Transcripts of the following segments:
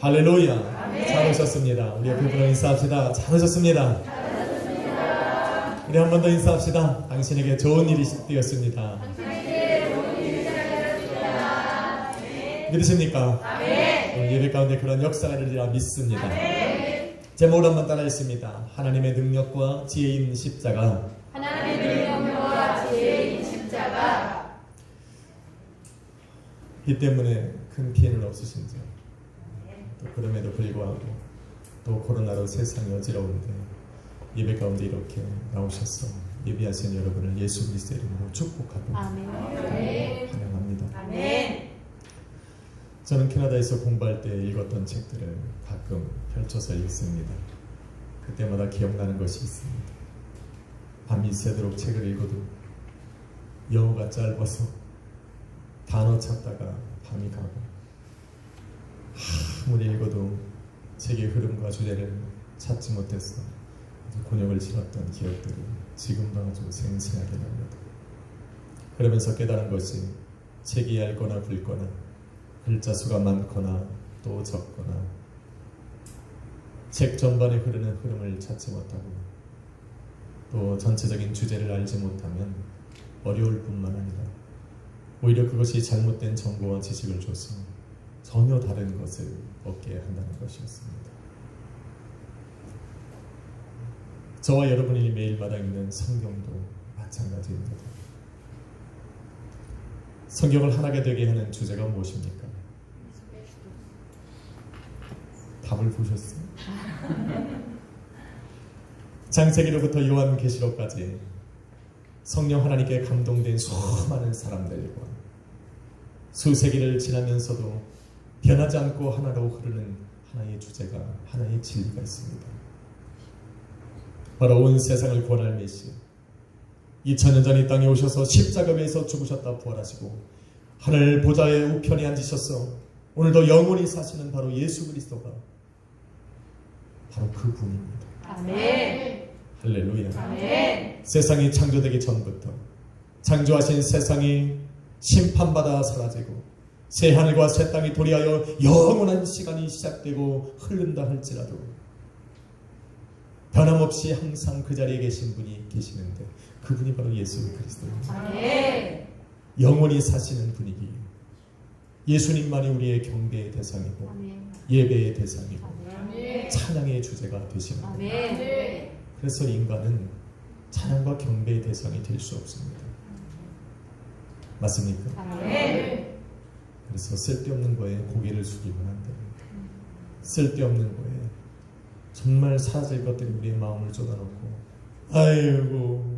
할렐루야. 잘 오셨습니다. 우리 옆에 분을 인사합시다. 잘 오셨습니다. 우리 한 번 더 인사합시다. 당신에게 좋은 일이 되었습니다. 믿으십니까? 오늘 예배 가운데 그런 역사가 일어나리라 믿습니다. 제목을 한번 따라 읽습니다. 하나님의 능력과 지혜인 십자가. 하나님의 능력과 지혜인 십자가. 이 때문에 큰 피해는 없으신지, 또 그럼에도 불구하고 또 코로나로 세상이 어지러운데 예배 가운데 이렇게 나오셔서 예배하신 여러분을 예수 그리스도의 이름으로 축복하고 환영합니다. 아멘. 저는 캐나다에서 공부할 때 읽었던 책들을 가끔 펼쳐서 읽습니다. 그때마다 기억나는 것이 있습니다. 밤이 새도록 책을 읽어도 영어가 짧아서 단어 찾다가 밤이 가고, 아무리 읽어도 책의 흐름과 주제를 찾지 못해서 곤욕을 치렀던 기억들이 지금도 아주 생생하게 납니다. 그러면서 깨달은 것이 책이 얇거나 굵거나 글자 수가 많거나 또 적거나 책 전반에 흐르는 흐름을 찾지 못하고 또 전체적인 주제를 알지 못하면 어려울 뿐만 아니라 오히려 그것이 잘못된 정보와 지식을 줘서 전혀 다른 것을 얻게 한다는 것이었습니다. 저와 여러분이 매일마다 읽는 성경도 마찬가지입니다. 성경을 하나가 되게 하는 주제가 무엇입니까? 답을 보셨어요? 창세기로부터 요한계시록까지 성령 하나님께 감동된 수많은 사람들과 수세기를 지나면서도 변하지 않고 하나로 흐르는 하나의 주제가, 하나의 진리가 있습니다. 바로 온 세상을 구원할 메시아, 2000년 전 이 땅에 오셔서 십자가 위에서 죽으셨다 부활하시고 하늘 보좌에 우편에 앉으셔서 오늘도 영원히 사시는 바로 예수 그리스도가 바로 그 분입니다. 아멘. 할렐루야. 아멘. 세상이 창조되기 전부터 창조하신 세상이 심판받아 사라지고 새 하늘과 새 땅이 도리하여 영원한 시간이 시작되고 흐른다 할지라도 변함없이 항상 그 자리에 계신 분이 계시는데 그분이 바로 예수 그리스도입니다. 아멘. 영원히 사시는 분이기에 예수님만이 우리의 경배의 대상이고 아멘. 예배의 대상이고 아멘. 찬양의 주제가 되십니다. 아멘. 그래서 인간은 찬양과 경배의 대상이 될 수 없습니다. 맞습니까? 아멘. 그래서 쓸데없는 거에 고개를 숙이면 안 됩니다. 쓸데없는 거에 정말 사라질 것들이 우리의 마음을 쏟아놓고 아이고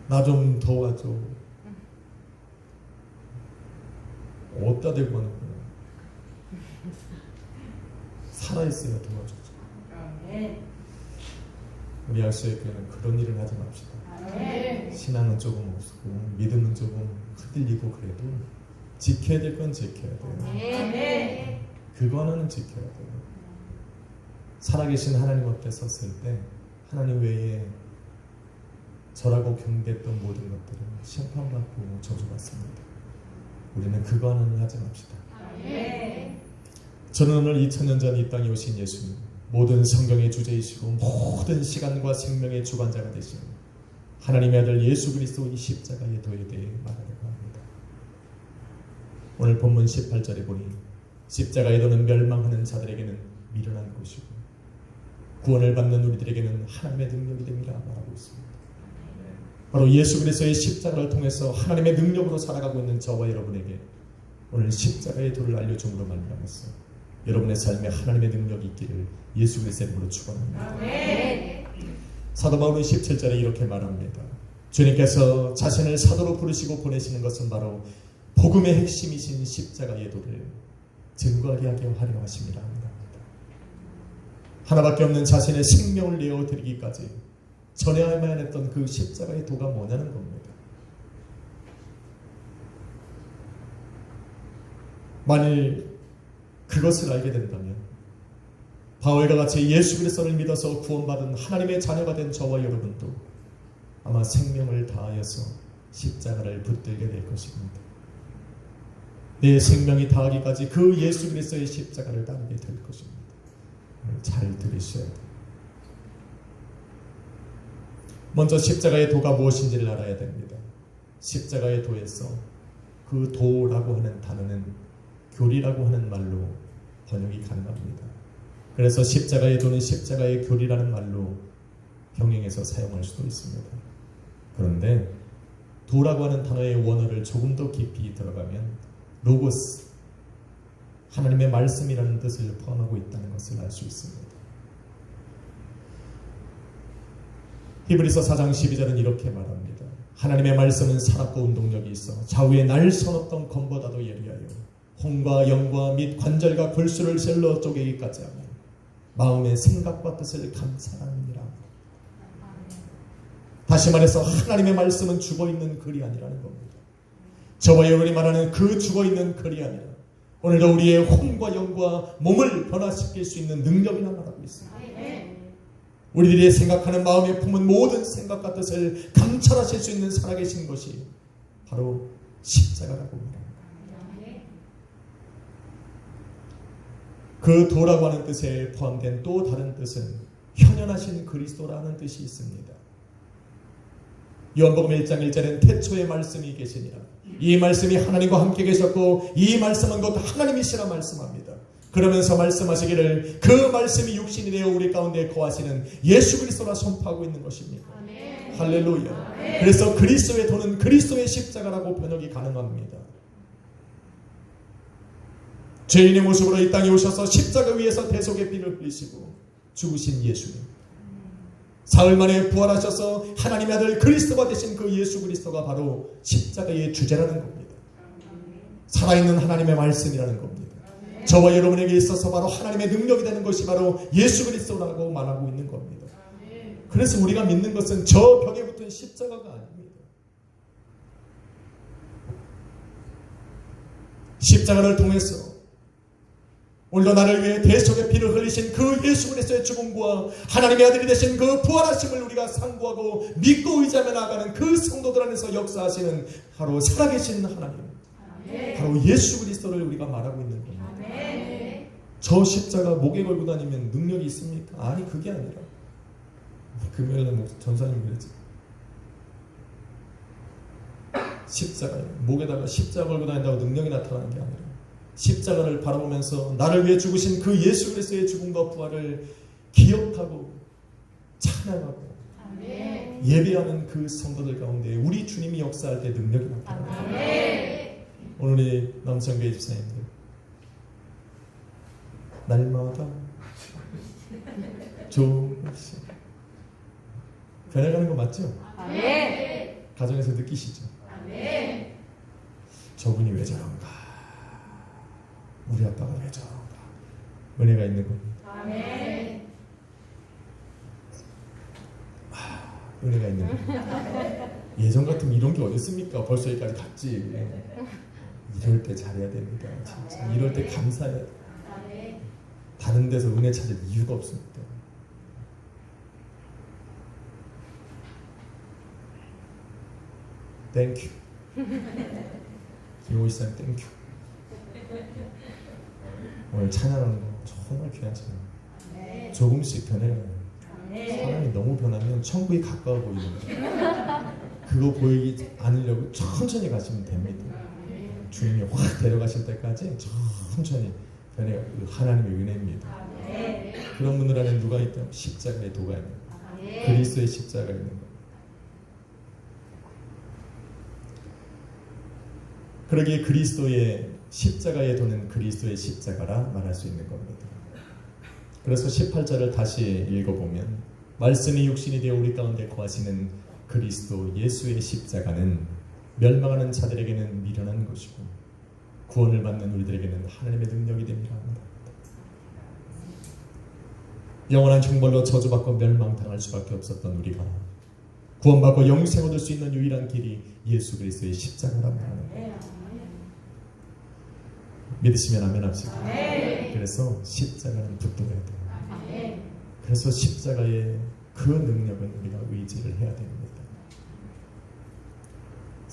나 좀 도와줘, 어디다 대고 하는 거야. 살아있어야 도와주죠. 아멘. 우리 약수의 교회는 그런 일을 하지 맙시다. 아멘. 신앙은 조금 없고 믿음은 조금 흔들리고 그래도 지켜야 될 건 지켜야 돼요. 아멘. 그거 하나는 지켜야 돼요. 살아계신 하나님 앞에 섰을 때 하나님 외에 절하고 경배했던 모든 것들은 심판받고 저주받습니다. 우리는 그거 하나는 하지 맙시다. 아멘. 저는 오늘 2000년 전 이 땅에 오신 예수님, 모든 성경의 주제이시고 모든 시간과 생명의 주관자가 되신 하나님의 아들 예수 그리스도 이 십자가의 도에 대해 말하려고 합니다. 오늘 본문 18절에 보니 십자가의 도는 멸망하는 자들에게는 미련한 것이고 구원을 받는 우리들에게는 하나님의 능력이 됨이라 말하고 있습니다. 바로 예수 그리스도의 십자가를 통해서 하나님의 능력으로 살아가고 있는 저와 여러분에게 오늘 십자가의 도를 알려줌으로 말미암아서 여러분의 삶에 하나님의 능력이 있기를 예수 그리스도의 이름으로 축원합니다. 아멘. 사도 바울은 17절에 이렇게 말합니다. 주님께서 자신을 사도로 부르시고 보내시는 것은 바로 복음의 핵심이신 십자가의 도를 증거하게 하려 하심이라 합니다. 하나밖에 없는 자신의 생명을 내어드리기까지 전해야만 했던 그 십자가의 도가 뭐냐는 겁니다. 만일 그것을 알게 된다면 바울과 같이 예수 그리스도를 믿어서 구원받은 하나님의 자녀가 된 저와 여러분도 아마 생명을 다하여서 십자가를 붙들게 될 것입니다. 내 생명이 다하기까지 그 예수 그리스도의 십자가를 따르게 될 것입니다. 잘 들으셔야 돼요. 먼저 십자가의 도가 무엇인지를 알아야 됩니다. 십자가의 도에서 그 도라고 하는 단어는 교리라고 하는 말로 번역이 가능합니다. 그래서 십자가의 도는 십자가의 교리라는 말로 병행해서 사용할 수도 있습니다. 그런데 도라고 하는 단어의 원어를 조금 더 깊이 들어가면 로고스, 하나님의 말씀이라는 뜻을 포함하고 있다는 것을 알 수 있습니다. 히브리서 4장 12절은 이렇게 말합니다. 하나님의 말씀은 살았고 운동력이 있어 좌우에 날선 어떤 검보다도 예리하여 혼과 영과 및 관절과 골수를 셀러 쪼개기까지 하며 마음의 생각과 뜻을 감찰하느니라. 다시 말해서 하나님의 말씀은 죽어있는 글이 아니라는 겁니다. 저와 여러분이 말하는 그 죽어있는 글이 아니라 오늘도 우리의 혼과 영과 몸을 변화시킬 수 있는 능력이라 말하고 있습니다. 우리들이 생각하는 마음에 품은 모든 생각과 뜻을 감찰하실 수 있는 살아계신 것이 바로 십자가라고 말합니다. 그 도라고 하는 뜻에 포함된 또 다른 뜻은 현현하신 그리스도라는 뜻이 있습니다. 요한복음 1장 1절엔 태초에 말씀이 계시니라. 이 말씀이 하나님과 함께 계셨고 이 말씀은 곧 하나님이시라 말씀합니다. 그러면서 말씀하시기를 그 말씀이 육신이 되어 우리 가운데 거하시는 예수 그리스도라 선포하고 있는 것입니다. 아멘. 할렐루야. 아멘. 그래서 그리스도의 도는 그리스도의 십자가라고 번역이 가능합니다. 죄인의 모습으로 이 땅에 오셔서 십자가 위에서 대속의 피를 흘리시고 죽으신 예수님, 사흘 만에 부활하셔서 하나님의 아들 그리스도가 되신 그 예수 그리스도가 바로 십자가의 주제라는 겁니다. 살아있는 하나님의 말씀이라는 겁니다. 저와 여러분에게 있어서 바로 하나님의 능력이 되는 것이 바로 예수 그리스도라고 말하고 있는 겁니다. 그래서 우리가 믿는 것은 저 벽에 붙은 십자가가 아닙니다. 십자가를 통해서 오늘도 나를 위해 대속의 피를 흘리신 그 예수 그리스도의 죽음과 하나님의 아들이 되신 그 부활하심을 우리가 상고하고 믿고 의지하며 나아가는 그 성도들 안에서 역사하시는 바로 살아계신 하나님, 바로 예수 그리스도를 우리가 말하고 있는 겁니다. 저 십자가 목에 걸고 다니면 능력이 있습니까? 아니, 그게 아니라 금요일에 전사님 그랬지. 십자가에 목에다가 십자가 걸고 다닌다고 능력이 나타나는 게 아니라 십자가를 바라보면서 나를 위해 죽으신 그 예수 그리스도의 죽음과 부활을 기억하고 찬양하고 예배하는 그 성도들 가운데 우리 주님이 역사할 때 능력이 나타납니다. 오늘 우리 남성교회 집사님들 날마다 조금씩 변해가는 거 맞죠? 가정에서 느끼시죠? 저분이 왜 저런가? 우리 아빠가 왜 저런가? 은혜가 있는 겁니다. 은혜가 있는 겁니다. 예전 같으면 이런 게 어디 있습니까? 벌써 여기까지 갔지. 이럴 때 잘해야 됩니다. 진짜. 이럴 때 감사해야 돼요. 다른 데서 은혜 찾을 이유가 없습니다. 땡큐. 김호시장 땡큐. 오늘 찬양하는 거 정말 귀한 찬양. 조금씩 변해가요. 사람이 너무 변하면 천국이 가까워 보입니다. 그거 보이지 않으려고 천천히 가시면 됩니다. 주님이 확 데려가실 때까지 천천히 변해가요. 하나님의 은혜입니다. 그런 분들 안에 누가 있다면 십자가의 도가 있는 거예요. 그리스도의 십자가가 있는 거예요. 그러기에 그리스도의 십자가의 도는 그리스도의 십자가라 말할 수 있는 겁니다. 그래서 18절을 다시 읽어보면 말씀이 육신이 되어 우리 가운데 거하시는 그리스도 예수의 십자가는 멸망하는 자들에게는 미련한 것이고 구원을 받는 우리들에게는 하나님의 능력이 됩니다. 영원한 형벌로 저주받고 멸망당할 수밖에 없었던 우리가 구원받고 영생 얻을 수 있는 유일한 길이 예수 그리스도의 십자가라고 하는 거예요. 믿으시면 아멘 합시다. 그래서 십자가는 붙들어야 돼요. 그래서 십자가의 그 능력은 우리가 의지를 해야 됩니다.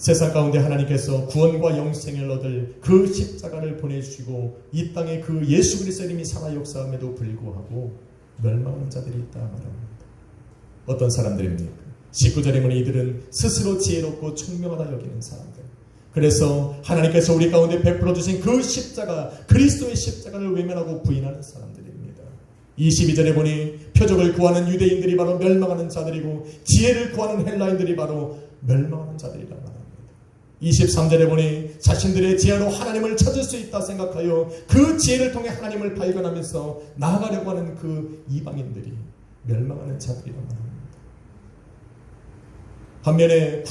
세상 가운데 하나님께서 구원과 영생을 얻을 그 십자가를 보내주시고 이 땅에 그 예수 그리스도의 이름이 살아 역사함에도 불구하고 멸망하는 자들이 있다 말합니다. 어떤 사람들입니까? 19절에 보니 이들은 스스로 지혜롭고 총명하다 여기는 사람들. 그래서 하나님께서 우리 가운데 베풀어 주신 그 십자가, 그리스도의 십자가를 외면하고 부인하는 사람들입니다. 22절에 보니 표적을 구하는 유대인들이 바로 멸망하는 자들이고 지혜를 구하는 헬라인들이 바로 멸망하는 자들이라 말합니다. 23절에 보니 자신들의 지혜로 하나님을 찾을 수 있다 생각하여 그 지혜를 통해 하나님을 발견하면서 나아가려고 하는 그 이방인들이 멸망하는 자들이라 말합니다. 반면에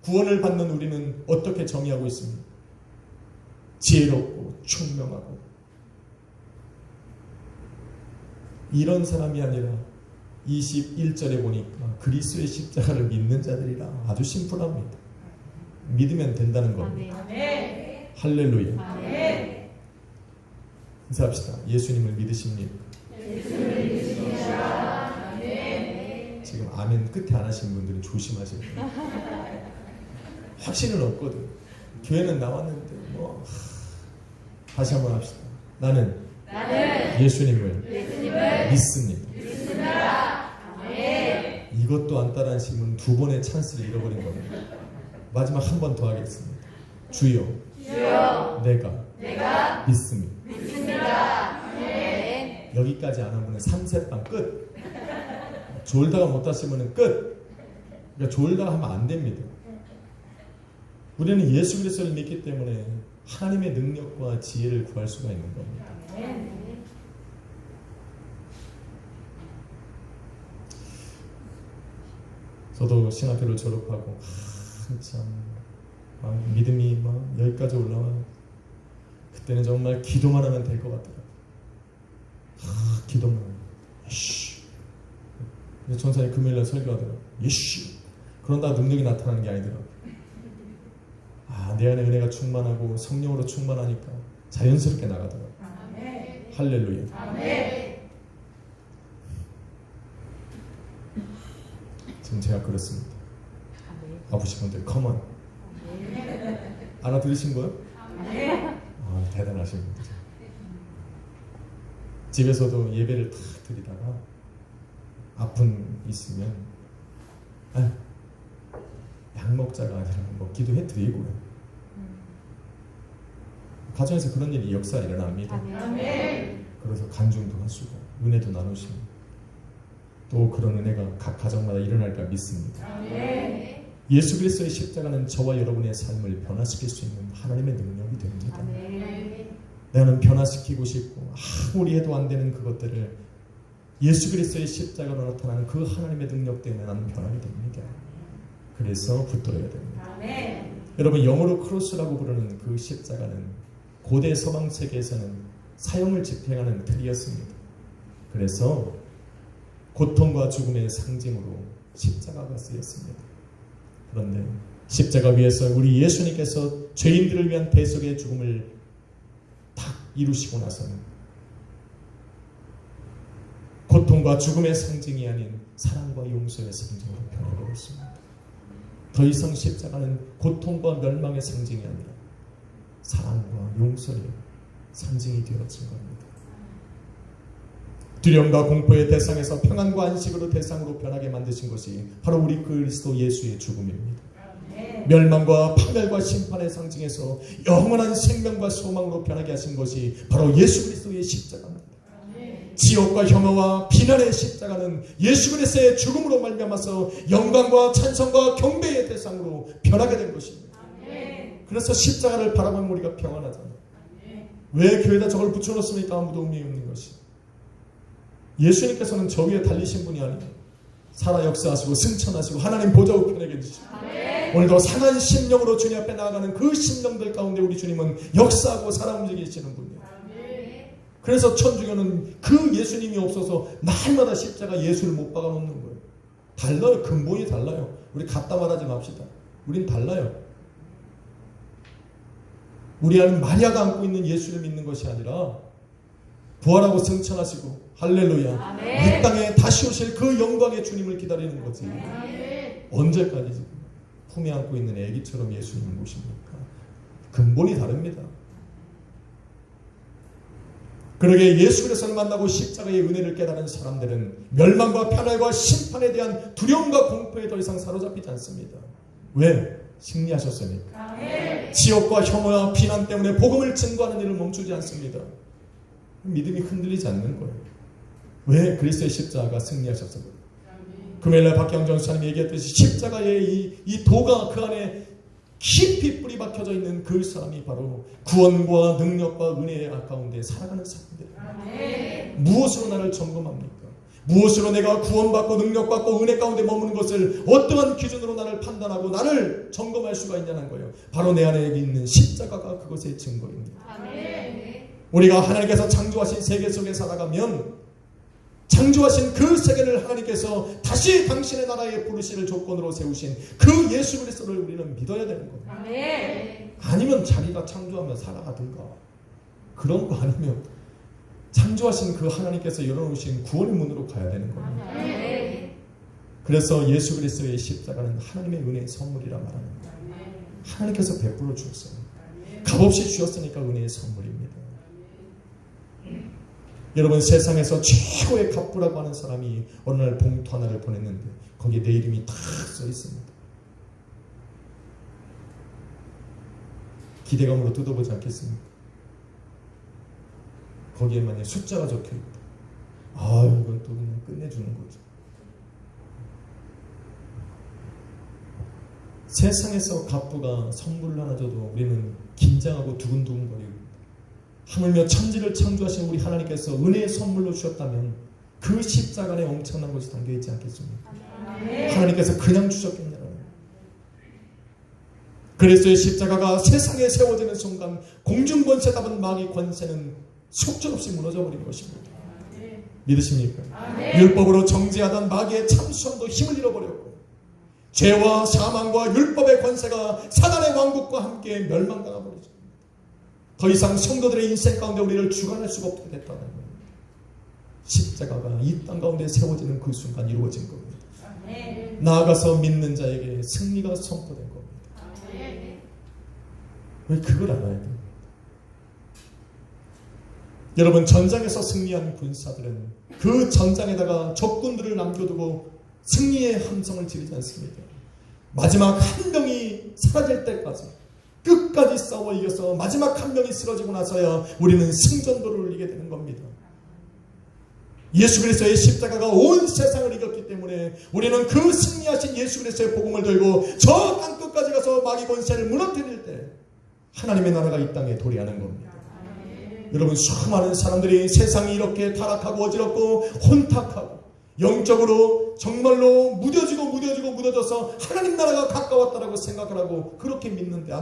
구원을 받는 우리는 어떻게 정의하고 있습니까? 지혜롭고 총명하고 이런 사람이 아니라 21절에 보니까 그리스도의 십자가를 믿는 자들이라 아주 심플합니다. 믿으면 된다는 겁니다. 아멘. 할렐루야. 아멘. 인사합시다. 예수님을 믿으십니까? 예수를 믿으십니다. 아멘. 지금 아멘 끝에 안 하신 분들은 조심하셔야 돼요. 확신은 없거든. 교회는 나왔는데 다시 한번 합시다. 나는 예수님을 믿습니다. 아멘. 이것도 안 따라하시면 두 번의 찬스를 잃어버린 겁니다. 마지막 한 번 더 하겠습니다. 주여, 내가 믿습니다. 아멘. 여기까지 안 하면 3세방 끝. 졸다가 못 하시면 끝. 그러니까 졸다가 하면 안 됩니다. 우리는 예수 그리스도를 믿기 때문에 하나님의 능력과 지혜를 구할 수가 있는 겁니다. 저도 신학교를 졸업하고 참 믿음이 막 여기까지 올라와. 그때는 정말 기도만 하면 될 것 같더라고요. 기도만 하면 예수. 전사님 금요일날 설교하더라고요. 예수. 그런다 능력이 나타나는 게 아니더라고요. 내 안에 은혜가 충만하고 성령으로 충만하니까 자연스럽게 나가더라고요. 아멘. 할렐루야. 아멘. 지금 제가 그렇습니다. 아프신 분들 컴온. 알아들으신 거요? 대단하신 분들. 집에서도 예배를 탁 드리다가 아픈 있으면 약 먹자가 아니라 뭐 기도해 드리고요. 가정에서 그런 일이 역사 일어납니다. 아멘. 그래서 간증도 하시고 은혜도 나누시고 또 그런 은혜가 각 가정마다 일어날까 믿습니다. 아멘. 예수 그리스도의 십자가는 저와 여러분의 삶을 변화시킬 수 있는 하나님의 능력이 됩니다. 아멘. 나는 변화시키고 싶고 아무리 해도 안 되는 그것들을 예수 그리스도의 십자가로 나타나는 그 하나님의 능력 때문에 나는 변하게 됩니다. 그래서 붙들어야 됩니다. 아멘. 여러분 영어로 크로스라고 부르는 그 십자가는 고대 서방 세계에서는 사형을 집행하는 틀이었습니다. 그래서 고통과 죽음의 상징으로 십자가가 쓰였습니다. 그런데 십자가 위에서 우리 예수님께서 죄인들을 위한 대속의 죽음을 딱 이루시고 나서는 고통과 죽음의 상징이 아닌 사랑과 용서의 상징으로 변해버렸습니다. 더 이상 십자가는 고통과 멸망의 상징이 아니라 사랑과 용서의 상징이 되어진 겁니다. 두려움과 공포의 대상에서 평안과 안식으로 대상으로 변하게 만드신 것이 바로 우리 그리스도 예수의 죽음입니다. 멸망과 파멸과 심판의 상징에서 영원한 생명과 소망으로 변하게 하신 것이 바로 예수 그리스도의 십자가입니다. 지옥과 혐오와 비난의 십자가는 예수 그리스도의 죽음으로 말미암아서 영광과 찬송과 경배의 대상으로 변하게 된 것입니다. 그래서 십자가를 바라보면 우리가 평안하잖아요. 왜 교회에다 저걸 붙여놓습니까? 아무도 의미 없는 것이. 예수님께서는 저 위에 달리신 분이 아니에요. 살아 역사하시고 승천하시고 하나님 보좌 우편에 계시고 오늘도 상한 심령으로 주님 앞에 나아가는 그 심령들 가운데 우리 주님은 역사하고 살아 움직이시는 분이에요. 그래서 천주교는 그 예수님이 없어서 날마다 십자가 예수를 못 박아놓는 거예요. 달라요. 근본이 달라요. 우리 갖다 말하지 맙시다. 우린 달라요. 우리 안은 마리아가 안고 있는 예수를 믿는 것이 아니라 부활하고 승천하시고 할렐루야. 아멘. 이 땅에 다시 오실 그 영광의 주님을 기다리는 거지. 아멘. 언제까지 지금 품에 안고 있는 아기처럼 예수님을 모십니까? 근본이 다릅니다. 그러게 예수 그리스도를 만나고 십자가의 은혜를 깨달은 사람들은 멸망과 편할과 심판에 대한 두려움과 공포에 더 이상 사로잡히지 않습니다. 왜? 승리하셨으니까. 지옥과 혐오와 비난 때문에 복음을 증거하는 일을 멈추지 않습니다. 믿음이 흔들리지 않는 거예요. 왜? 그리스도의 십자가가 승리하셨어요. 금요일날 박경정 사님이 얘기했듯이 십자가의 이 도가 그 안에 깊이 뿌리 박혀져 있는 그 사람이 바로 구원과 능력과 은혜의 가운데 살아가는 사람들. 무엇으로 나를 점검합니까? 무엇으로 내가 구원받고 능력받고 은혜 가운데 머무는 것을 어떠한 기준으로 나를 판단하고 나를 점검할 수가 있냐는 거예요. 바로 내 안에 있는 십자가가 그것의 증거입니다. 우리가 하나님께서 창조하신 세계 속에 살아가면 창조하신 그 세계를 하나님께서 다시 당신의 나라에 부르시는 조건으로 세우신 그 예수 그리스도를 우리는 믿어야 되는 겁니다. 아니면 자기가 창조하며 살아가든가, 그런 거 아니면 창조하신 그 하나님께서 열어놓으신 구원의 문으로 가야 되는 겁니다. 그래서 예수 그리스도의 십자가는 하나님의 은혜의 선물이라 말하는 거예요. 하나님께서 베풀어 주었어요. 값없이 주었으니까 은혜의 선물입니다. 여러분, 세상에서 최고의 갑부라고 하는 사람이 어느 날 봉투 하나를 보냈는데 거기에 내 이름이 딱 써 있습니다. 기대감으로 뜯어보지 않겠습니까? 거기에 만약 숫자가 적혀있다. 이건 또 그냥 끝내주는 거죠. 세상에서 갑부가 선물을 하나 줘도 우리는 긴장하고 두근두근거리고, 하물며 천지를 창조하신 우리 하나님께서 은혜의 선물로 주셨다면 그 십자가 안에 엄청난 것이 담겨있지 않겠습니까? 하나님께서 그냥 주셨겠냐는 거예요. 그리스도의 십자가가 세상에 세워지는 순간 공중권세 잡은 마귀 권세는 속절없이 무너져버리는 것입니다. 믿으십니까? 율법으로 정죄하던 마귀의 참수함도 힘을 잃어버렸고, 죄와 사망과 율법의 권세가 사단의 왕국과 함께 멸망당해버리죠. 더 이상 성도들의 인생 가운데 우리를 주관할 수가 없게 됐다는 겁니다. 십자가가 이 땅 가운데 세워지는 그 순간 이루어진 겁니다. 나아가서 믿는 자에게 승리가 선포된 겁니다. 왜 그걸 알아야 돼요? 여러분, 전장에서 승리한 군사들은 그 전장에다가 적군들을 남겨두고 승리의 함성을 지르지 않습니다. 마지막 한 명이 사라질 때까지 끝까지 싸워 이겨서 마지막 한 명이 쓰러지고 나서야 우리는 승전도를 이기게 되는 겁니다. 예수 그리스도의 십자가가 온 세상을 이겼기 때문에 우리는 그 승리하신 예수 그리스도의 복음을 들고 저 땅 끝까지 가서 마귀 권세를 무너뜨릴 때 하나님의 나라가 이 땅에 도래하는 겁니다. 여러분, 수많은 사람들이 세상이 이렇게 타락하고 어지럽고 혼탁하고 영적으로 정말로 무뎌져서 하나님 나라가 가까웠다라고 생각을 하고 그렇게 믿는데,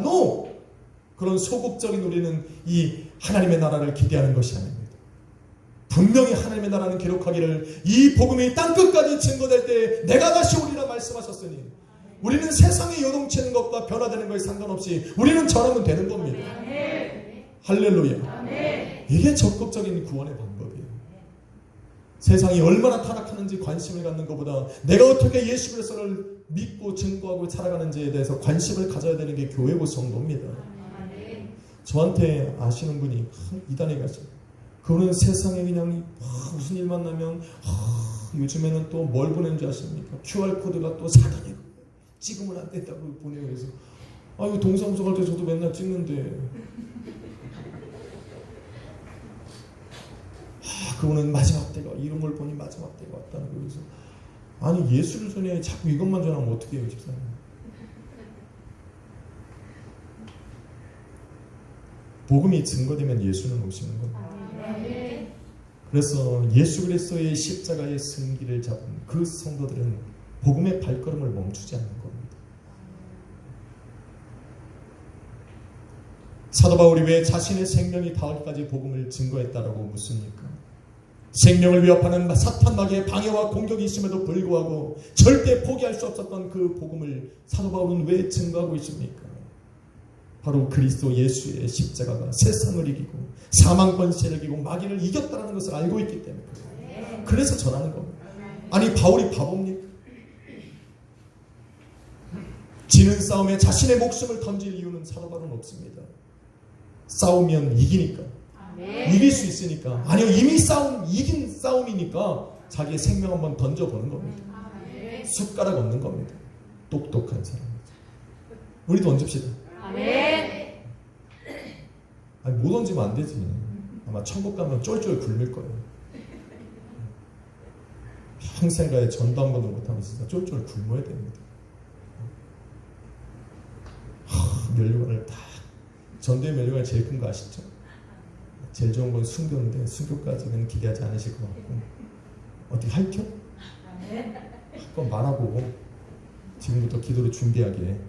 그런 소극적인 우리는 이 하나님의 나라를 기대하는 것이 아닙니다. 분명히 하나님의 나라는 기록하기를 이 복음이 땅끝까지 증거될 때 내가 다시 오리라 말씀하셨으니 우리는 세상에 요동치는 것과 변화되는 것에 상관없이 우리는 전하면 되는 겁니다. 할렐루야. 이게 적극적인 구원의 방법이에요. 세상이 얼마나 타락하는지 관심을 갖는 것보다 내가 어떻게 예수 그리스도를 믿고 증거하고 살아가는지에 대해서 관심을 가져야 되는 게 교회고 성도입니다. 저한테 아시는 분이 이단에 가셔요. 그분은 세상에 그냥 무슨 일만 나면 요즘에는 또 뭘 보내는 줄 아십니까? QR코드가 또 사단이고 찍으면 안 된다고 보내요. 그래서 이거 동사무소 갈 때 저도 맨날 찍는데 그분은 마지막 때가, 이런 걸 보니 마지막 때가 왔다는 거예요. 그래서 아니, 예수를 전해 자꾸 이것만 전하면 어떻게 해요, 집사님? 복음이 증거되면 예수는 오시는 겁니다. 그래서 예수 그리스도의 십자가의 승기를 잡은 그 성도들은 복음의 발걸음을 멈추지 않는 겁니다. 사도 바울이 왜 자신의 생명이 닿을까지 복음을 증거했다라고 묻습니까? 생명을 위협하는 사탄 마귀의 방해와 공격이 있음에도 불구하고 절대 포기할 수 없었던 그 복음을 사도 바울은 왜 증거하고 있습니까? 바로 그리스도 예수의 십자가가 세상을 이기고 사망 권세를 이기고 마귀를 이겼다는 것을 알고 있기 때문에 그래서 전하는 겁니다. 아니, 바울이 바보입니까? 지는 싸움에 자신의 목숨을 던질 이유는 사도 바울은 없습니다. 싸우면 이기니까. 이길 수 있으니까. 아니요, 이미 이긴 싸움이니까 자기의 생명 한번 던져보는 겁니다. 숟가락 없는 겁니다. 똑똑한 사람이죠. 우리 던집시다. 아니, 못 던지면 안 되지. 아마 천국 가면 쫄쫄 굶을 거예요. 평생가에 전도 한 번도 못하면 진짜 쫄쫄 굶어야 됩니다. 면류관을 다, 전도의 면류관이 제일 큰 거 아시죠? 제일 좋은 건 순교인데 순교까지는 기대하지 않으실 것 같고, 어떻게 할겨? 한번 말아보고 지금부터 기도로 준비하게.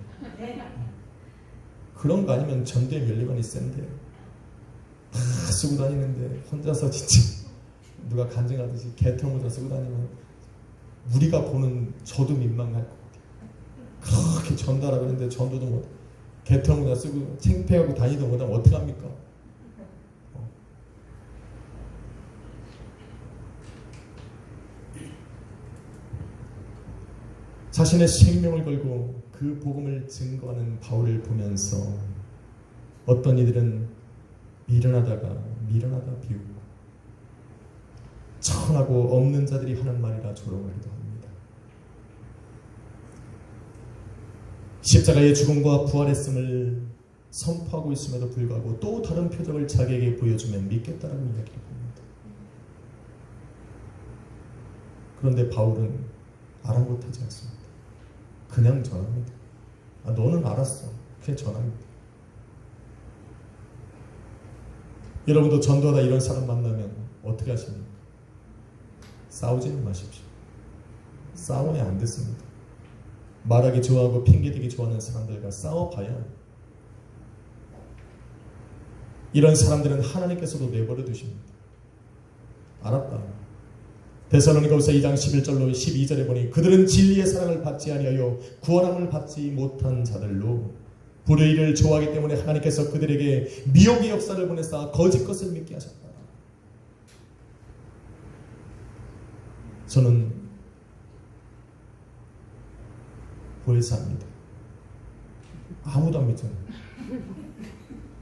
그런 거 아니면 전도의 면류관이 센데 다 쓰고 다니는데 혼자서 진짜 누가 간증하듯이 개털모자 쓰고 다니면 우리가 보는 저도 민망할 것 같아요. 그렇게 전달하고 했는데 전도도 못, 개털모자 쓰고 창피하고 다니도 못하면 어떡합니까? 자신의 생명을 걸고 그 복음을 증거하는 바울을 보면서 어떤 이들은 미련하다 비우고 천하고 없는 자들이 하는 말이라 조롱하기도 합니다. 십자가의 죽음과 부활했음을 선포하고 있음에도 불구하고 또 다른 표적을 자기에게 보여주면 믿겠다라고 이야기를 합니다. 그런데 바울은 아랑곳하지 않습니다. 그냥 전합니다. 너는 알았어. 그냥 전합니다. 여러분도 전도하다 이런 사람 만나면 어떻게 하십니까? 싸우지는 마십시오. 싸우면 안 됐습니다. 말하기 좋아하고 핑계대기 좋아하는 사람들과 싸워봐야 이런 사람들은 하나님께서도 내버려 두십니다. 알았다. 데살로니가후서 2장 11절로 12절에 보니 그들은 진리의 사랑을 받지 아니하여 구원함을 받지 못한 자들로 불의를 좋아하기 때문에 하나님께서 그들에게 미혹의 역사를 보내사 거짓 것을 믿게 하셨다. 저는 보혜사입니다. 아무도 안 믿잖아요.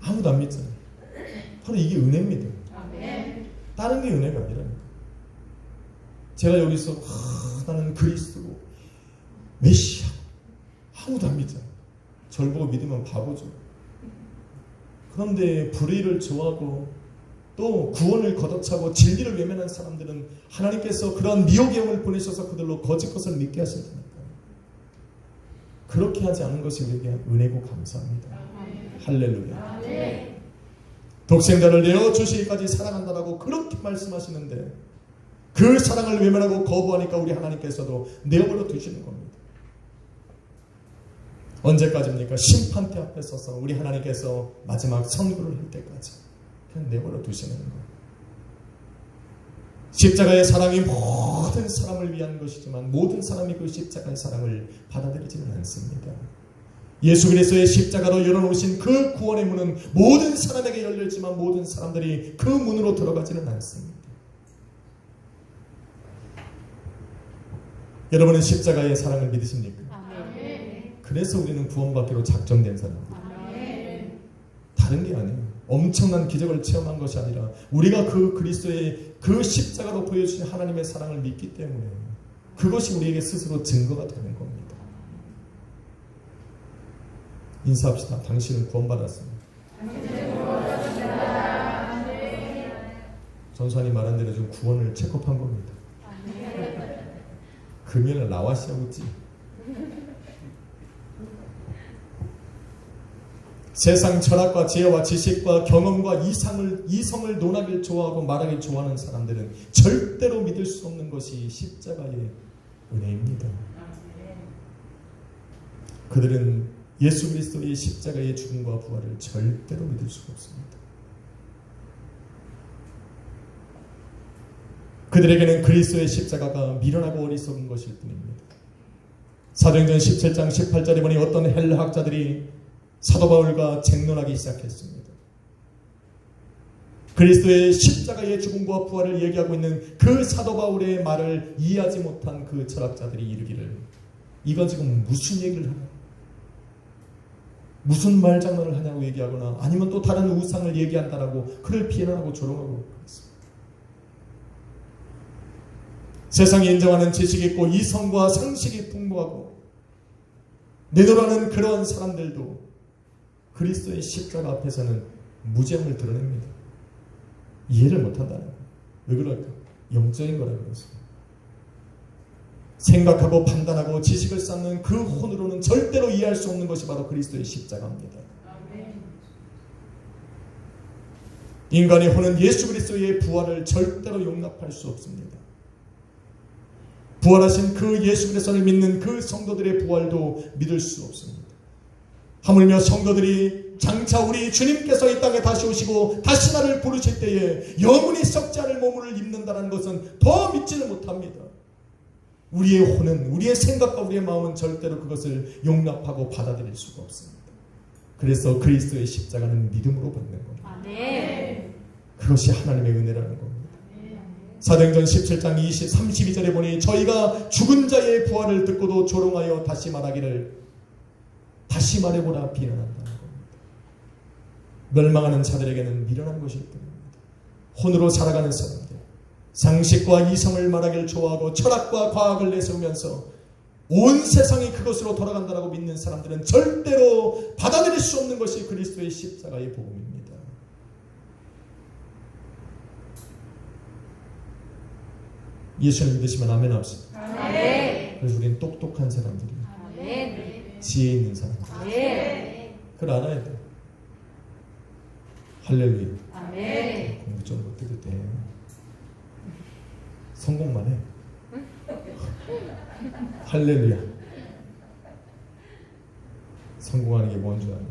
아무도 안 믿잖아요. 바로 이게 은혜입니다. 다른 게 은혜가 아니라니까. 제가 여기서 나는 그리스도고 메시아, 아무도 안 믿잖아요. 절 보고 믿으면 바보죠. 그런데 불의를 좋아하고 또 구원을 걷어차고 진리를 외면한 사람들은 하나님께서 그런 미혹의 영을 보내셔서 그들로 거짓 것을 믿게 하신다니까요. 그렇게 하지 않은 것이 우리에게 은혜고 감사합니다. 할렐루야. 독생자를 내어주시기까지 사랑한다라고 그렇게 말씀하시는데 그 사랑을 외면하고 거부하니까 우리 하나님께서도 내버려 두시는 겁니다. 언제까지입니까? 심판대 앞에 서서 우리 하나님께서 마지막 선고를 할 때까지 그냥 내버려 두시는 거예요. 십자가의 사랑이 모든 사람을 위한 것이지만 모든 사람이 그 십자가의 사랑을 받아들이지는 않습니다. 예수 그리스도의 십자가로 열어놓으신 그 구원의 문은 모든 사람에게 열려있지만 모든 사람들이 그 문으로 들어가지는 않습니다. 여러분은 십자가의 사랑을 믿으십니까? 그래서 우리는 구원받기로 작정된 사람입니다. 다른 게 아니에요. 엄청난 기적을 체험한 것이 아니라 우리가 그 그리스도의 그 십자가로 보여주신 하나님의 사랑을 믿기 때문에 그것이 우리에게 스스로 증거가 되는 겁니다. 인사합시다. 당신은 구원받았습니다. 전수환이 말한 대로 좀 구원을 체크업한 겁니다. 금연을 나와시아우지. 세상 철학과 지혜와 지식과 경험과 이성을 논하길 좋아하고 말하길 좋아하는 사람들은 절대로 믿을 수 없는 것이 십자가의 은혜입니다. 그들은 예수 그리스도의 십자가의 죽음과 부활을 절대로 믿을 수가 없습니다. 그들에게는 그리스도의 십자가가 미련하고 어리석은 것일 뿐입니다. 사도행전 17장 18절에 보니 어떤 헬라 학자들이 사도 바울과 쟁론하기 시작했습니다. 그리스도의 십자가의 죽음과 부활을 얘기하고 있는 그 사도 바울의 말을 이해하지 못한 그 철학자들이 이르기를 이거 지금 무슨 얘기를 하나? 무슨 말장난을 하냐고 얘기하거나 아니면 또 다른 우상을 얘기한다라고 그를 비난하고 조롱하고 그랬습니다. 세상이 인정하는 지식이 있고 이성과 상식이 풍부하고 내도라는 그러한 사람들도 그리스도의 십자가 앞에서는 무지함을 드러냅니다. 이해를 못한다는 거예요. 왜 그럴까? 영적인 거라고 그랬습니다. 생각하고 판단하고 지식을 쌓는 그 혼으로는 절대로 이해할 수 없는 것이 바로 그리스도의 십자가입니다. 인간의 혼은 예수 그리스도의 부활을 절대로 용납할 수 없습니다. 부활하신 그 예수 그리스도를 믿는 그 성도들의 부활도 믿을 수 없습니다. 하물며 성도들이 장차 우리 주님께서 이 땅에 다시 오시고 다시 나를 부르실 때에 영원히 썩지 않을 몸을 입는다는 것은 더 믿지를 못합니다. 우리의 혼은, 우리의 생각과 우리의 마음은 절대로 그것을 용납하고 받아들일 수가 없습니다. 그래서 그리스도의 십자가는 믿음으로 받는 겁니다. 아멘. 그것이 하나님의 은혜라는 겁니다. 사도행전 17장 32절에 보니 저희가 죽은 자의 부활을 듣고도 조롱하여 다시 말하기를 다시 말해보라 비난한다는 겁니다. 멸망하는 자들에게는 미련한 것이 있습니다. 혼으로 살아가는 사람들, 상식과 이성을 말하기를 좋아하고 철학과 과학을 내세우면서 온 세상이 그것으로 돌아간다라고 믿는 사람들은 절대로 받아들일 수 없는 것이 그리스도의 십자가의 복음입니다. 예수를 믿으시면 아멘 합시다. 아멘. 그래서 우리는 똑똑한 사람들이, 아멘. 지혜 있는 사람들, 아멘. 그걸 알아야 돼. 할렐루야. 아멘. 공부 좀 못해도 돼. 성공만 해. 할렐루야. 성공하는 게 뭔 줄 아니?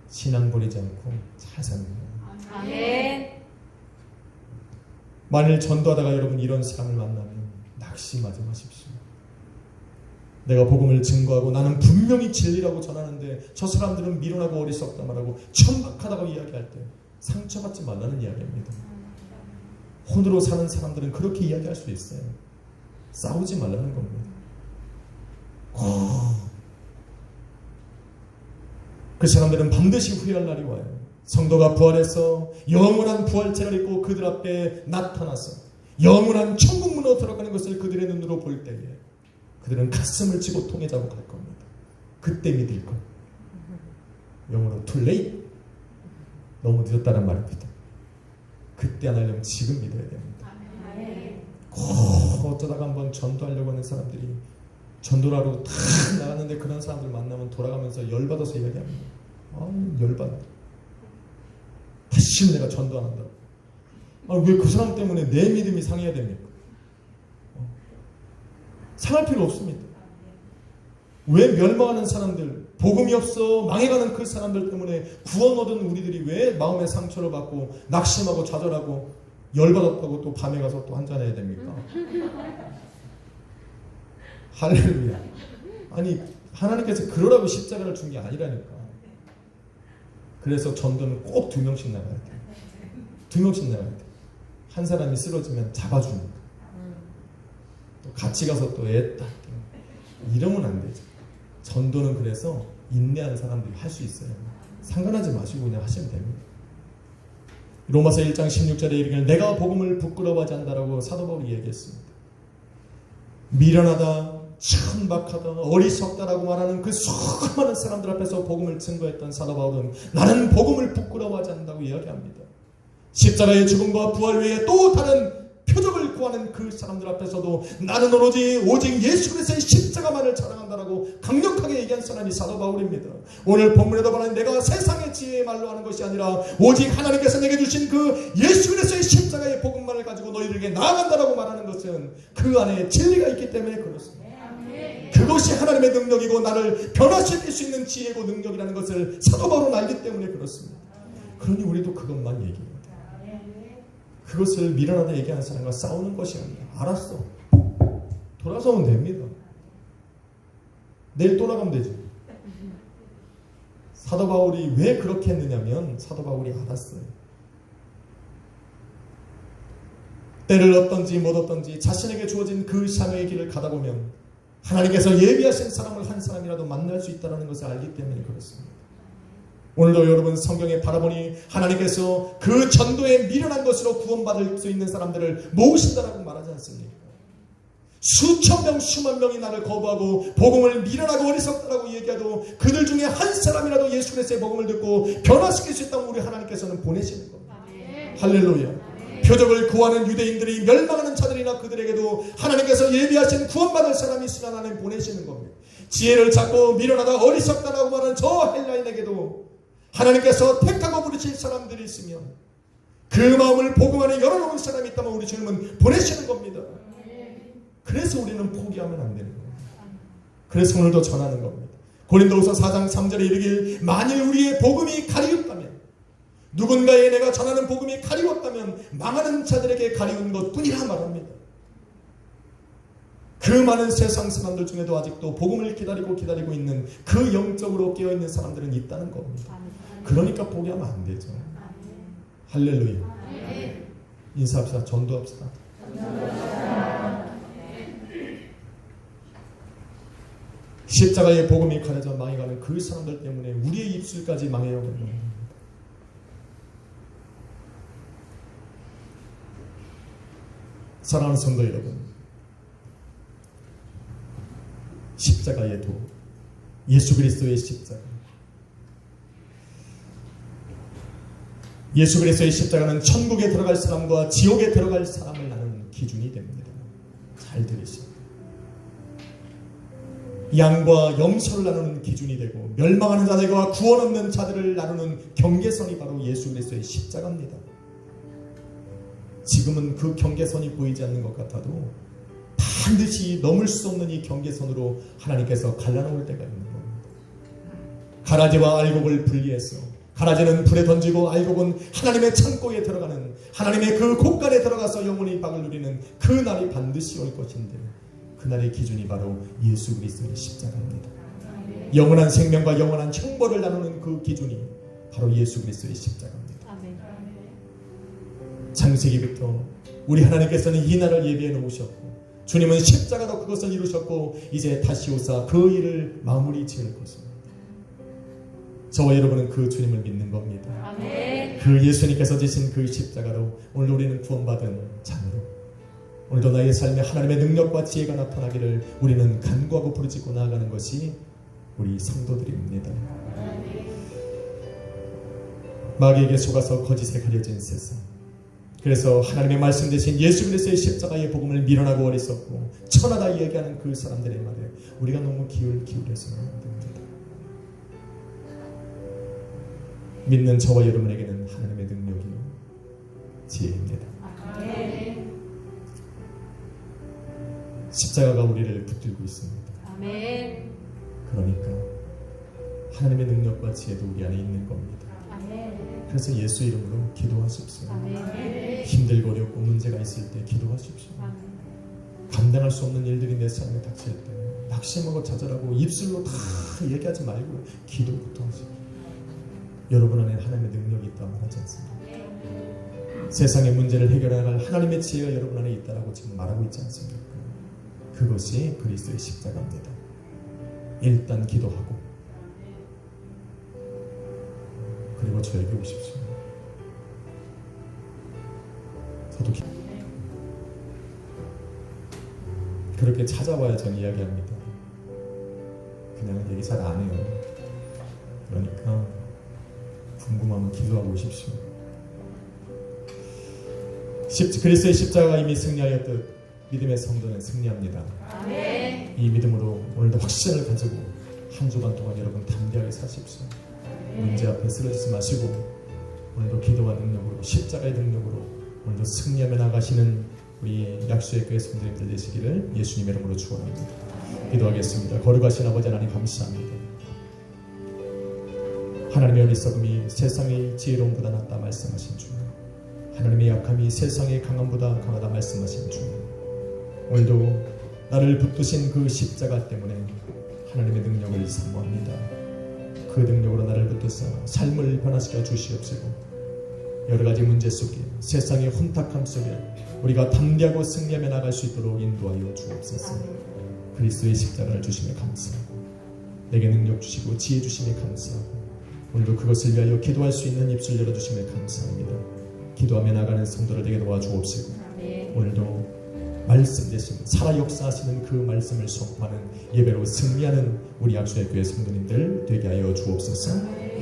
신앙 버리지 않고 잘 사는 거야. 아멘. 만일 전도하다가 여러분 이런 사람을 만나면 낙심하지 마십시오. 내가 복음을 증거하고 나는 분명히 진리라고 전하는데 저 사람들은 미련하고 어리석다 말하고 천박하다고 이야기할 때 상처받지 말라는 이야기입니다. 혼으로 사는 사람들은 그렇게 이야기할 수 있어요. 싸우지 말라는 겁니다. 그 사람들은 반드시 후회할 날이 와요. 성도가 부활해서 영원한 부활체를 입고 그들 앞에 나타나서 영원한 천국 문으로 들어가는 것을 그들의 눈으로 볼 때에 그들은 가슴을 치고 통에 잡고 갈 겁니다. 그때 믿을 것. 영어로 too late. 너무 늦었다는 말입니다. 그때 안 하려면 지금 믿어야 됩니다. 어쩌다가 한번 전도하려고 하는 사람들이 전도를 하러 탁 나갔는데 그런 사람들 만나면 돌아가면서 열받아서 이야기합니다. 열받아. 다시는 내가 전도 안 한다고. 왜 그 사람 때문에 내 믿음이 상해야 됩니까? 상할 필요 없습니다. 왜 멸망하는 사람들, 복음이 없어 망해가는 그 사람들 때문에 구원 얻은 우리들이 왜 마음의 상처를 받고 낙심하고 좌절하고 열받았다고 또 밤에 가서 또 한잔해야 됩니까? 할렐루야. 아니 하나님께서 그러라고 십자가를 준 게 아니라니까. 그래서 전도는 꼭 2명씩 나가야 돼. 2명씩 나가야 돼. 한 사람이 쓰러지면 잡아주니까. 또 같이 가서 또 애따 이러면 안 되죠. 전도는 그래서 인내하는 사람들이 할 수 있어요. 상관하지 마시고 그냥 하시면 됩니다. 로마서 1장 16절에 이르기를 내가 복음을 부끄러워하지 않는다라고 사도 바울이 얘기했습니다. 미련하다, 천박하다, 어리석다라고 말하는 그 수많은 사람들 앞에서 복음을 증거했던 사도 바울은 나는 복음을 부끄러워하지 않는다고 이야기합니다. 십자가의 죽음과 부활 외에 또 다른 표적을 구하는 그 사람들 앞에서도 나는 오직 예수 그리스도의 십자가만을 자랑한다라고 강력하게 얘기한 사람이 사도 바울입니다. 오늘 본문에도 말하는 내가 세상의 지혜의 말로 하는 것이 아니라 오직 하나님께서 내게 주신 그 예수 그리스도의 십자가의 복음만을 가지고 너희들에게 나아간다라고 말하는 것은 그 안에 진리가 있기 때문에 그렇습니다. 그것이 하나님의 능력이고 나를 변화시킬 수 있는 지혜고 능력이라는 것을 사도 바울은 알기 때문에 그렇습니다. 그러니 우리도 그것만 얘기해요. 그것을 미련하다 얘기하는 사람과 싸우는 것이 아니라 알았어. 돌아서 오면 됩니다. 내일 또 나가면 되지. 사도 바울이 왜 그렇게 했느냐면 사도 바울이 알았어요. 때를 얻든지 못 얻든지 자신에게 주어진 그 사명의 길을 가다 보면 하나님께서 예비하신 사람을 한 사람이라도 만날 수 있다는 것을 알기 때문에 그렇습니다. 오늘도 여러분 성경에 바라보니 하나님께서 그 전도에 미련한 것으로 구원받을 수 있는 사람들을 모으신다라고 말하지 않습니까? 수천 명 수만 명이 나를 거부하고 복음을 미련하고 어리석다라고 얘기해도 그들 중에 한 사람이라도 예수 그리스도의 복음을 듣고 변화시킬 수 있다면 우리 하나님께서는 보내시는 겁니다. 할렐루야. 표적을 구하는 유대인들이 멸망하는 자들이나 그들에게도 하나님께서 예비하신 구원받을 사람이 있으나 하나님 보내시는 겁니다. 지혜를 찾고 미련하다 어리석다라고 말하는 저 헬라인에게도 하나님께서 택하고 부르실 사람들이 있으면 그 마음을 복음 안에 열어놓은 사람이 있다면 우리 주님은 보내시는 겁니다. 그래서 우리는 포기하면 안 되는 겁니다. 그래서 오늘도 전하는 겁니다. 고린도후서 4장 3절에 이르길 만일 우리의 복음이 가리웠다면 누군가의 내가 전하는 복음이 가리웠다면 망하는 자들에게 가리운 것뿐이라 말합니다. 그 많은 세상 사람들 중에도 아직도 복음을 기다리고 있는 그 영적으로 깨어있는 사람들은 있다는 겁니다. 그러니까 포기하면 안 되죠. 할렐루야. 인사합시다. 전도합시다. 십자가의 복음이 가려져 망해가는 그 사람들 때문에 우리의 입술까지 망해가는 겁니다. 사랑하는 성도 여러분, 십자가의 도, 예수 그리스도의 십자가, 예수 그리스도의 십자가는 천국에 들어갈 사람과 지옥에 들어갈 사람을 나누는 기준이 됩니다. 잘 들으시죠. 양과 염소를 나누는 기준이 되고 멸망하는 자들과 구원 없는 자들을 나누는 경계선이 바로 예수 그리스도의 십자가입니다. 지금은 그 경계선이 보이지 않는 것 같아도 반드시 넘을 수 없는 이 경계선으로 하나님께서 갈라놓을 때가 있는 겁니다. 가라지와 알곡을 분리해서 가라지는 불에 던지고 알곡은 하나님의 창고에 들어가는 하나님의 그 곳간에 들어가서 영원히 박을 누리는 그 날이 반드시 올 것인데 그날의 기준이 바로 예수 그리스도의 십자가입니다. 영원한 생명과 영원한 형벌을 나누는 그 기준이 바로 예수 그리스도의 십자가입니다. 창세기부터 우리 하나님께서는 이 날을 예비해 놓으셨고 주님은 십자가로 그것을 이루셨고 이제 다시 오사 그 일을 마무리 지을 것입니다. 저와 여러분은 그 주님을 믿는 겁니다. 아멘. 그 예수님께서 지신 그 십자가로 오늘 우리는 구원받은 자녀로 오늘도 나의 삶에 하나님의 능력과 지혜가 나타나기를 우리는 간구하고 부르짖고 나아가는 것이 우리 성도들입니다. 마귀에게 속아서 거짓에 가려진 세상, 그래서 하나님의 말씀 대신 예수 그리스도의 십자가의 복음을 미련하고 어리석고 천하다 얘기하는 그 사람들의 말에 우리가 너무 기울여서는 안 됩니다. 믿는 저와 여러분에게는 하나님의 능력이 지혜입니다. 십자가가 우리를 붙들고 있습니다. 아멘. 그러니까 하나님의 능력과 지혜도 우리 안에 있는 겁니다. 아멘. 그래서 예수 이름으로 기도하십시오. 아멘. 힘들고 어렵고 문제가 있을 때 기도하십시오. 아멘. 감당할 수 없는 일들이 내 삶에 닥칠 때 낙심하고 좌절하고 입술로 다 얘기하지 말고 기도부터 하십시오. 여러분 안에 하나님의 능력이 있다고 말하지 않습니까? 세상의 문제를 해결할 하나님의 지혜가 여러분 안에 있다고 지금 말하고 있지 않습니까? 그것이 그리스도의 십자가입니다. 일단 기도하고 그리고 저에게 오십시오. 저도 그렇게 찾아와야 저는 이야기합니다. 그냥 얘기 잘 안 해요. 그러니까 궁금하면 기도하고 오십시오. 그리스도의 십자가가 이미 승리하였듯 믿음의 성도는 승리합니다. 아멘. 이 믿음으로 오늘도 확신을 가지고 한 주간 동안 여러분 담대하게 사십시오. 문제 앞에 쓰러지지 마시고 오늘도 기도와 능력으로 십자가의 능력으로 오늘도 승리하며 나가시는 우리 약수의 교회 성도님들 되시기를 예수님의 이름으로 축원합니다. 기도하겠습니다. 거룩하신 아버지 하나님 감사합니다. 하나님의 어리석음이 세상의 지혜로움보다 낫다 말씀하신 주, 하나님의 약함이 세상의 강함보다 강하다 말씀하신 주, 오늘도 나를 붙드신 그 십자가 때문에 하나님의 능력을 사모합니다. 그 능력으로 나를 붙드사 삶을 변화시켜 주시옵시고 여러가지 문제 속에 세상의 혼탁함 속에 우리가 담대하고 승리하며 나갈 수 있도록 인도하여 주옵소서. 그리스도의 십자가를 주심에 감사하고 내게 능력 주시고 지혜 주심에 감사하고 오늘도 그것을 위하여 기도할 수 있는 입술 열어주심에 감사합니다. 기도하며 나가는 성도를 내게 도와주옵시고 아멘. 오늘도 말씀 대신 살아 역사하시는 그 말씀을 선포하는 예배로 승리하는 우리 약수의 교회 성도님들 되게 하여 주옵소서.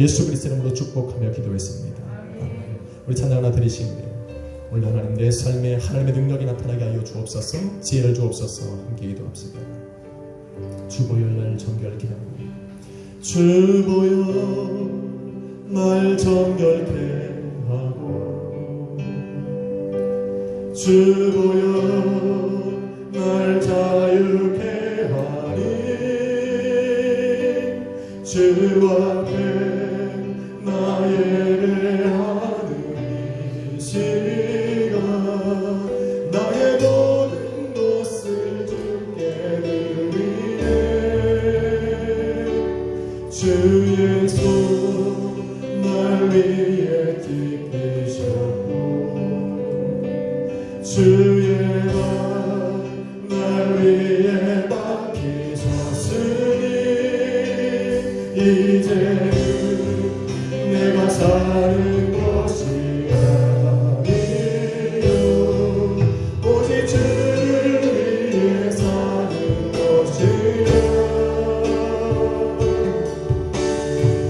예수 그리스도 이름으로 축복하며 기도했습니다. 아멘. 우리 찬양 하나 드리시는데 오늘 하나님 내 삶에 하나님의 능력이 나타나게 하여 주옵소서. 지혜를 주옵소서. 함께 기도합시다. 주보혈 날 정결케 하고 주보혈 날 정결케 하고 주보혈 날 자유케 하니 주 앞에 나 예배하는 이 시간 나의 모든 것을 주께 드리네 주의 손 날 위에 띠기셨고 주의 발 위에 박히셨으니 이제는 내가 사는 것이 아니요 오직 주를 위해 사는 것이야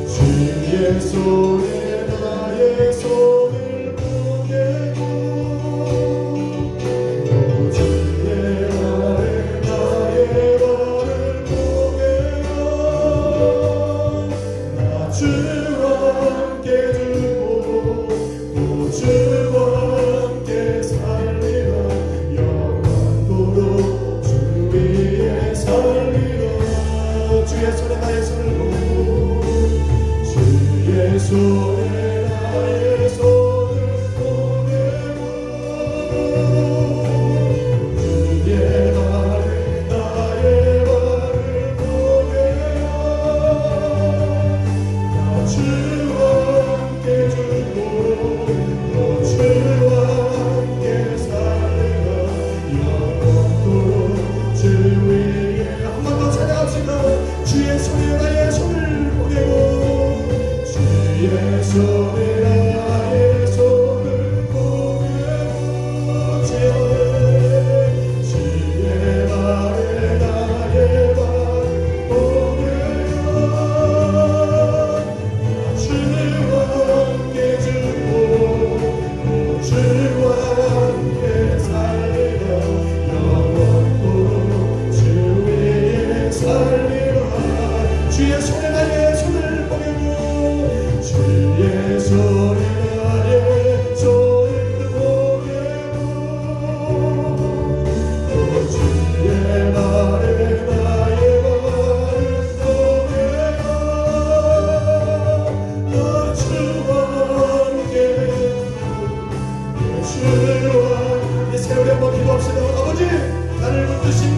주의 손에 나의 손을 보내고 손에 나의 손을 보내고 주의 발에 나의 발을 보내어 나 주와 함께 죽고 또 주와 함께 살리라 영원토록 주 위에 한 번 더 찬양합시다. 주의 손에 나의 손을 보내고 주의 손에 나의 손을 보내고 주의 발에 나의 발을 보내어 주와 함께 죽고 주와 함께 살리라 영원토록 주 위에 살리라 주의 손에 나의 손을 보내고 주의 손에 나의 손을 보내고 또 주의 발에 나의 발을 보내어 나 주와 함께 주와 이 세월에 한번 기도합시다. 아버지 나를 붙드시고